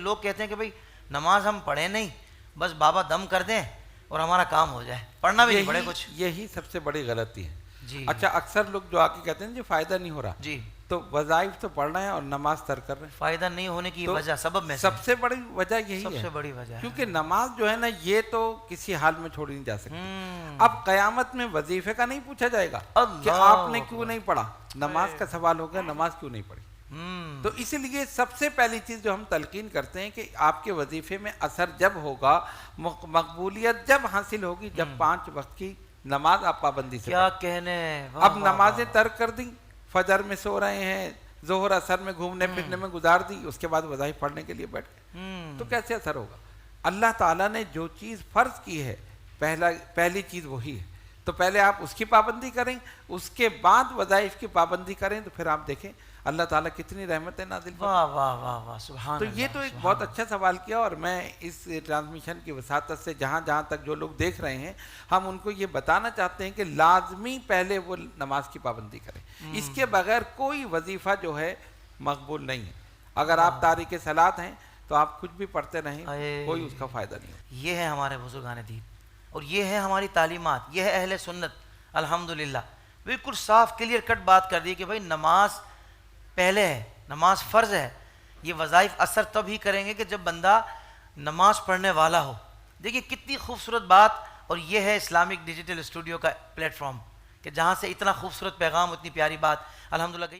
لوگ کہتے ہیں کہ بھائی نماز ہم پڑھیں نہیں، بس بابا دم کر دیں اور ہمارا کام ہو جائے، پڑھنا بھی نہیں پڑے کچھ. یہی سب سے بڑی غلطی ہے. جی اچھا اکثر لوگ جو آ کے کہتے ہیں جی فائدہ نہیں ہو رہا، جی، تو وظائف تو پڑھ رہے ہیں اور نماز ترک کر رہے ہیں. فائدہ نہیں ہونے کی تو وجہ سبب میں سے سب سے بڑی وجہ یہی سب ہے، سے بڑی وجہ ہے. کیونکہ نماز جو ہے نا یہ تو کسی حال میں چھوڑی نہیں جا سکتی. ہوں، اب قیامت میں وظیفے کا نہیں پوچھا جائے گا کہ اللہ آپ نے کیوں اکبر. نہیں پڑھا، نماز کا سوال ہوگا نماز کیوں نہیں پڑھی. تو اسی لیے سب سے پہلی چیز جو ہم تلقین کرتے ہیں کہ آپ کے وظیفے میں اثر جب ہوگا، مقبولیت جب حاصل ہوگی جب 5 وقت کی نماز آپ پابندی سے کیا پڑھیں. کہنے. اب نمازیں ترک کر دیں، فجر میں سو رہے ہیں، ظہر اثر میں گھومنے پھرنے میں گزار دی، اس کے بعد وظائف پڑھنے کے لیے بیٹھ گئے، تو کیسے اثر ہوگا. اللہ تعالیٰ نے جو چیز فرض کی ہے پہلی چیز وہی ہے، تو پہلے آپ اس کی پابندی کریں، اس کے بعد وظائف کی پابندی کریں، تو پھر آپ دیکھیں اللہ تعالیٰ کتنی رحمتیں نازل فرمائے. واہ واہ واہ واہ، سبحان تو اللہ. یہ تو ایک بہت اچھا سوال کیا، اور میں اس ٹرانسمیشن کی وساطت سے جہاں جہاں تک جو لوگ دیکھ رہے ہیں ہم ان کو یہ بتانا چاہتے ہیں کہ لازمی پہلے وہ نماز کی پابندی کریں. اس کے بغیر کوئی وظیفہ جو ہے مقبول نہیں ہے. اگر آپ تارک صلاۃ ہیں تو آپ کچھ بھی پڑھتے رہیں، کوئی اس کا فائدہ نہیں ہے. یہ ہے ہمارے بزرگان دین، اور یہ ہے ہماری تعلیمات، یہ ہے اہل سنت. الحمدللہ بالکل صاف کلیئر کٹ بات کر دی کہ بھائی نماز پہلے ہے، نماز فرض ہے. یہ وظائف اثر تب ہی کریں گے کہ جب بندہ نماز پڑھنے والا ہو. دیکھیے کتنی خوبصورت بات، اور یہ ہے اسلامک ڈیجیٹل اسٹوڈیو کا پلیٹ فارم کہ جہاں سے اتنا خوبصورت پیغام، اتنی پیاری بات الحمدللہ.